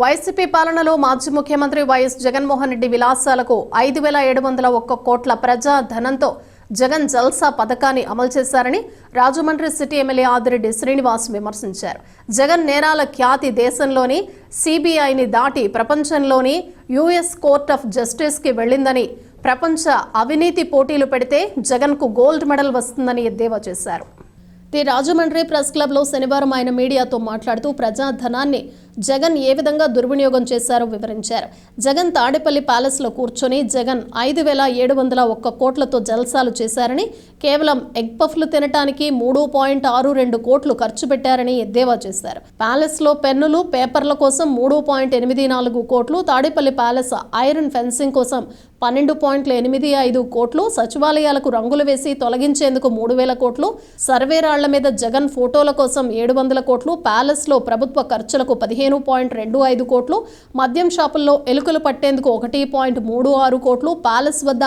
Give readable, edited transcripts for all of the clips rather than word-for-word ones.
YCP పాలనలో మాజీ ముఖ్యమంత్రి వైఎస్ జగన్మోహన్ రెడ్డి విలాసాలకు 5,701 కోట్ల ప్రజా ధనంతో జగన్ జల్సా పథకాన్ని అమలు చేశారని రాజమండ్రి సిటీ ఎమ్మెల్యే ఆదిరెడ్డి శ్రీనివాస్ విమర్శించారు. జగన్ నేరాల ఖ్యాతి దేశంలోని సిబిఐని దాటి ప్రపంచంలోని యుఎస్ కోర్ట్ ఆఫ్ జస్టిస్కి వెళ్లిందని, ప్రపంచ అవినీతి పోటీలు పెడితే జగన్కు గోల్డ్ మెడల్ వస్తుందని ఎద్దేవా చేశారు. రాజమండ్రి ప్రెస్ క్లబ్లో శనివారం ఆయన మీడియాతో మాట్లాడుతూ ప్రజాధనాన్ని జగన్ ఏ విధంగా దుర్వినియోగం చేశారో వివరించారు. జగన్ తాడేపల్లి ప్యాలెస్లో కూర్చొని జగన్ 5,701 కోట్లతో జల్సాలు చేశారని, కేవలం ఎగ్ పఫ్లు తినటానికి 3.62 కోట్లు ఖర్చు పెట్టారని ఎద్దేవా చేశారు. ప్యాలెస్లో పెన్నులు, పేపర్ల కోసం 3.84 కోట్లు, తాడేపల్లి ప్యాలెస్ ఐరన్ ఫెన్సింగ్ కోసం 12.85 కోట్లు, సచివాలయాలకు రంగులు వేసి తొలగించేందుకు 3,000 కోట్లు, సర్వే రాళ్ల మీద జగన్ ఫోటోల కోసం 700 కోట్లు, ప్యాలెస్లో ప్రభుత్వ ఖర్చులకు 15.25 కోట్లు, మద్యం షాపుల్లో ఎలుకలు పట్టేందుకు 1.36 కోట్లు, ప్యాలెస్ వద్ద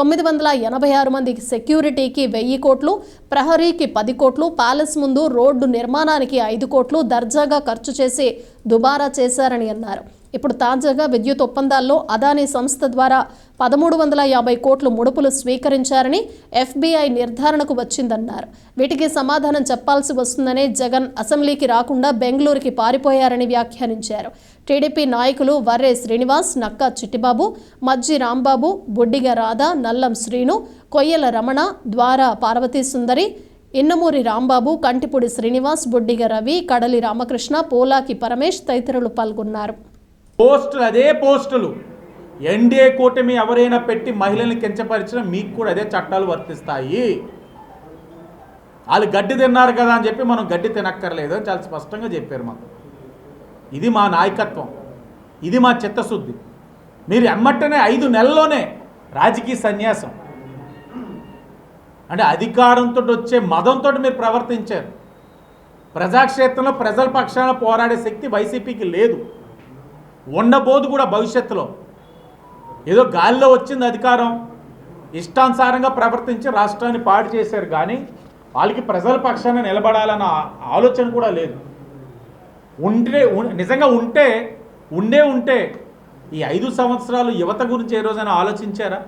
986 మంది సెక్యూరిటీకి 1000 కోట్లు, ప్రహరీకి 10 కోట్లు, ప్యాలెస్ ముందు రోడ్డు నిర్మాణానికి 5 కోట్లు దర్జాగా ఖర్చు చేసి దుబారా చేశారని అన్నారు. ఇప్పుడు తాజాగా విద్యుత్ ఒప్పందాల్లో అదానీ సంస్థ ద్వారా 1,350 కోట్లు ముడుపులు స్వీకరించారని ఎఫ్బీఐ నిర్ధారణకు వచ్చిందన్నారు. వీటికి సమాధానం చెప్పాల్సి వస్తుందనే జగన్ అసెంబ్లీకి రాకుండా బెంగళూరుకి పారిపోయారని వ్యాఖ్యానించారు. టీడీపీ నాయకులు వర్రే శ్రీనివాస్, నక్కా చిట్టిబాబు, మజ్జి రాంబాబు, బుడ్డిగ రాధ, నల్లం శ్రీను, కొయ్యల రమణ, ద్వారా పార్వతీ సుందరి, ఇన్నమూరి రాంబాబు, కంటిపూడి శ్రీనివాస్, బుడ్డిగ రవి, కడలి రామకృష్ణ, పోలాకి పరమేష్ తదితరులు పాల్గొన్నారు. పోస్టులు అదే పోస్టులు ఎన్డీఏ కూటమి ఎవరైనా పెట్టి మహిళల్ని కించపరిచినా మీకు కూడా అదే చట్టాలు వర్తిస్తాయి. వాళ్ళు గడ్డి తిన్నారు కదా అని చెప్పి మనం గడ్డి తినక్కర్లేదు అని చాలా స్పష్టంగా చెప్పారు మాకు. ఇది మా నాయకత్వం, ఇది మా చిత్తశుద్ధి. మీరు ఎమ్మటనే 5 నెలల్లోనే రాజకీయ సన్యాసం అంటే అధికారంతో వచ్చే మదంతో మీరు ప్రవర్తించారు. ప్రజాక్షేత్రంలో ప్రజల పక్షాన పోరాడే శక్తి వైసీపీకి లేదు, ఉండబోదు కూడా భవిష్యత్తులో. ఏదో గాలిలో వచ్చింది అధికారం, ఇష్టానుసారంగా ప్రవర్తించి రాష్ట్రాన్ని పాడు చేశారు, కానీ వాళ్ళకి ప్రజల పక్షాన నిలబడాలన్న ఆలోచన కూడా లేదు. నిజంగా ఉంటే ఈ 5 సంవత్సరాలు యువత గురించి ఏ రోజైనా ఆలోచించారా?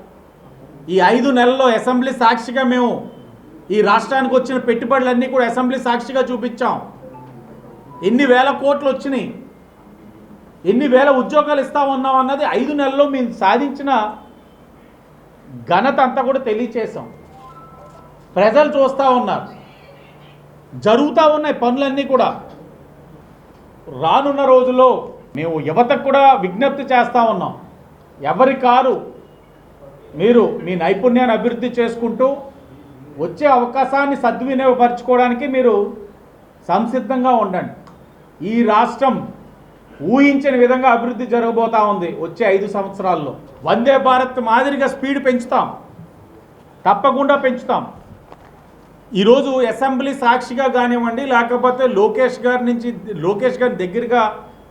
ఈ 5 నెలల్లో అసెంబ్లీ సాక్షిగా మేము ఈ రాష్ట్రానికి వచ్చిన పెట్టుబడులన్నీ కూడా అసెంబ్లీ సాక్షిగా చూపించాం. ఎన్ని వేల కోట్లు వచ్చినాయి, ఎన్ని వేల ఉద్యోగాలు ఇస్తా ఉన్నాం అన్నది 5 నెలల్లో మేము సాధించిన ఘనత అంతా కూడా తెలియచేసాం. ప్రజలు చూస్తూ ఉన్నారు, జరుగుతూ ఉన్నాయి పనులన్నీ కూడా. రానున్న రోజుల్లో మేము యువతకు కూడా విజ్ఞప్తి చేస్తూ ఉన్నాం, ఎవరి కారు మీరు మీ నైపుణ్యాన్ని అభివృద్ధి చేసుకుంటూ వచ్చే అవకాశాన్ని సద్వినియోగపరచుకోవడానికి మీరు సంసిద్ధంగా ఉండండి. ఈ రాష్ట్రం ఊహించిన విధంగా అభివృద్ధి జరగబోతూ ఉంది. వచ్చే 5 సంవత్సరాల్లో వందే భారత్ మాదిరిగా స్పీడ్ పెంచుతాం, తప్పకుండా పెంచుతాం. ఈరోజు అసెంబ్లీ సాక్షిగా కానివ్వండి, లేకపోతే లోకేష్ గారి దగ్గరగా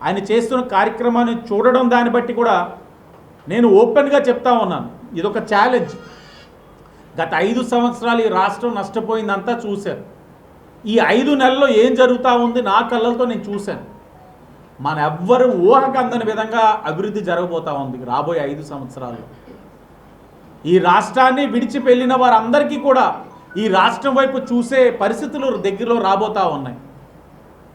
ఆయన చేస్తున్న కార్యక్రమాన్ని చూడడం, దాన్ని బట్టి కూడా నేను ఓపెన్గా చెప్తా ఉన్నాను, ఇదొక ఛాలెంజ్. గత 5 సంవత్సరాలు ఈ రాష్ట్రం నష్టపోయిందంతా చూశారు. ఈ 5 నెలల్లో ఏం జరుగుతూ ఉంది నా కళ్ళతో నేను చూశాను. మన ఎవ్వరు ఊహకు అందని విధంగా అభివృద్ధి జరగబోతూ ఉంది రాబోయే 5 సంవత్సరాల్లో. ఈ రాష్ట్రాన్ని విడిచి వెళ్ళిన వారందరికీ కూడా ఈ రాష్ట్రం వైపు చూసే పరిస్థితులు దగ్గరలో రాబోతూ ఉన్నాయి.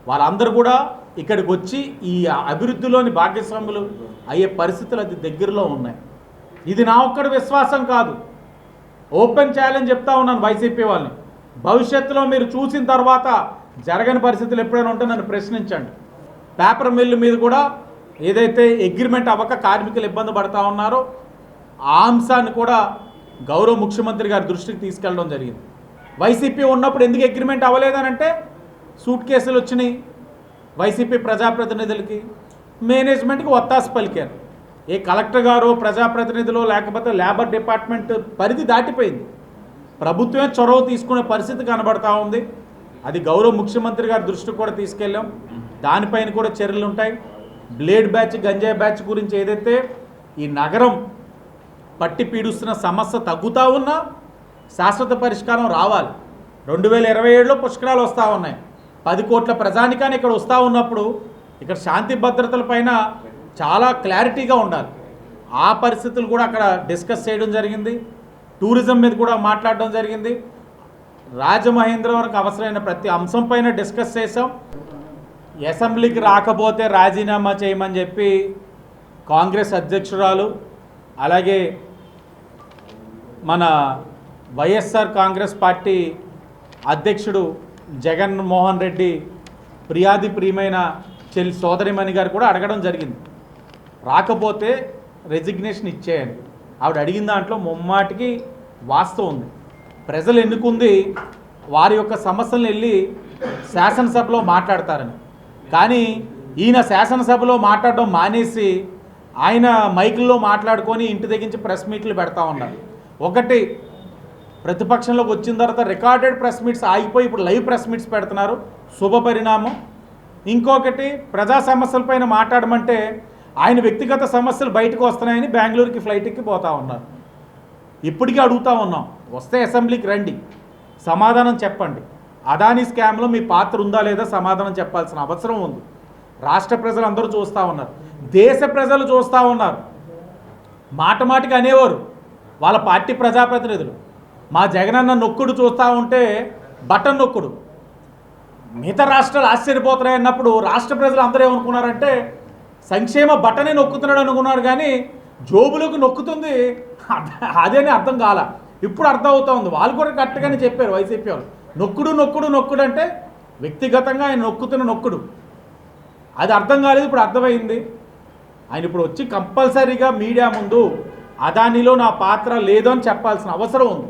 వాళ్ళందరూ కూడా ఇక్కడికి వచ్చి ఈ అభివృద్ధిలోని భాగస్వాములు అయ్యే పరిస్థితులు అది దగ్గరలో ఉన్నాయి. ఇది నా ఒక్కడి విశ్వాసం కాదు, ఓపెన్ ఛాలెంజ్ చెప్తా ఉన్నాను వైసీపీ వాళ్ళని. భవిష్యత్తులో మీరు చూసిన తర్వాత జరగని పరిస్థితులు ఎప్పుడైనా ఉంటే నన్ను ప్రశ్నించండి. పేపర్ మిల్లు మీద కూడా ఏదైతే అగ్రిమెంట్ అవ్వక కార్మికులు ఇబ్బంది పడుతూ ఉన్నారో ఆ అంశాన్ని కూడా గౌరవ ముఖ్యమంత్రి గారి దృష్టికి తీసుకెళ్ళడం జరిగింది. వైసీపీ ఉన్నప్పుడు ఎందుకు అగ్రిమెంట్ అవ్వలేదనంటే సూట్ కేసులు వచ్చినాయి, వైసీపీ ప్రజాప్రతినిధులకి మేనేజ్మెంట్కి ఒత్తాసు పలికారు. ఏ కలెక్టర్ గారు, ప్రజాప్రతినిధులు, లేకపోతే లేబర్ డిపార్ట్మెంట్ పరిధి దాటిపోయింది. ప్రభుత్వమే చొరవ తీసుకునే పరిస్థితి కనబడతా ఉంది. అది గౌరవ ముఖ్యమంత్రి గారి దృష్టికి కూడా తీసుకెళ్ళాం, దానిపైన కూడా చర్యలు ఉంటాయి. బ్లేడ్ బ్యాచ్, గంజాయి బ్యాచ్ గురించి ఏదైతే ఈ నగరం పట్టి పీడుస్తున్న సమస్య తగ్గుతూ ఉన్నా శాశ్వత పరిష్కారం రావాలి. 2027లో పుష్కరాలు వస్తూ ఉన్నాయి. 10 కోట్ల ప్రజానికాన్ని ఇక్కడ వస్తూ ఉన్నప్పుడు ఇక్కడ శాంతి భద్రతల పైన చాలా క్లారిటీగా ఉండాలి. ఆ పరిస్థితులు కూడా అక్కడ డిస్కస్ చేయడం జరిగింది. టూరిజం మీద కూడా మాట్లాడడం జరిగింది. రాజమహేంద్రవరంకి అవసరమైన ప్రతి అంశం పైన డిస్కస్ చేసాం. అసెంబ్లీకి రాకపోతే రాజీనామా చేయమని చెప్పి కాంగ్రెస్ అధ్యక్షురాలు అలాగే మన వైఎస్ఆర్ కాంగ్రెస్ పార్టీ అధ్యక్షుడు జగన్మోహన్ రెడ్డి ప్రియమైన సోదరిమణి గారు కూడా అడగడం జరిగింది. రాకపోతే రెసిగ్నేషన్ ఇచ్చేయండి. ఆవిడ అడిగిన దాంట్లో ముమ్మాటికి వాస్తవం ఉంది. ప్రజలు ఎన్నుకుంది వారి యొక్క సమస్యలను వెళ్ళి శాసనసభలో మాట్లాడతారని. కానీ ఈయన శాసనసభలో మాట్లాడడం మానేసి ఆయన మైకుల్లో మాట్లాడుకొని ఇంటి దగ్గరించి ప్రెస్ మీట్లు పెడతా ఉన్నారు. ఒకటి, ప్రతిపక్షంలోకి వచ్చిన తర్వాత రికార్డెడ్ ప్రెస్ మీట్స్ ఆగిపోయి ఇప్పుడు లైవ్ ప్రెస్ మీట్స్ పెడుతున్నారు, శుభ పరిణామం. ఇంకొకటి, ప్రజా సమస్యలపైన మాట్లాడమంటే ఆయన వ్యక్తిగత సమస్యలు బయటకు వస్తున్నాయని బెంగళూరుకి ఫ్లైట్ ఎక్కి పోతా ఉన్నారు. ఇప్పటికీ అడుగుతూ ఉన్నాం, వస్తే అసెంబ్లీకి రండి, సమాధానం చెప్పండి. అదానీ స్కామ్లో మీ పాత్ర ఉందా లేదా సమాధానం చెప్పాల్సిన అవసరం ఉంది. రాష్ట్ర ప్రజలు అందరూ చూస్తూ ఉన్నారు, దేశ ప్రజలు చూస్తూ ఉన్నారు. మాటికి అనేవారు వాళ్ళ పార్టీ ప్రజాప్రతినిధులు, మా జగనన్న నొక్కుడు చూస్తూ ఉంటే బటన్ నొక్కుడు, మిగతా రాష్ట్రాలు ఆశ్చర్యపోతున్నాయి అన్నప్పుడు రాష్ట్ర ప్రజలు అందరూ ఏమనుకున్నారంటే సంక్షేమ బటనే నొక్కుతున్నాడు అనుకున్నారు. కానీ జోబులకు నొక్కుతుంది అదేని అర్థం కాల. ఇప్పుడు అర్థం అవుతా ఉంది. వాళ్ళు కూడా కరెక్ట్గానే చెప్పారు వైసీపీ వాళ్ళు. నొక్కుడు అంటే వ్యక్తిగతంగా ఆయన నొక్కుతున్న నొక్కుడు. అది అర్థం కాలేదు, ఇప్పుడు అర్థమైంది. ఆయన ఇప్పుడు వచ్చి కంపల్సరీగా మీడియా ముందు అదానిలో నా పాత్ర లేదు అని చెప్పాల్సిన అవసరం ఉంది.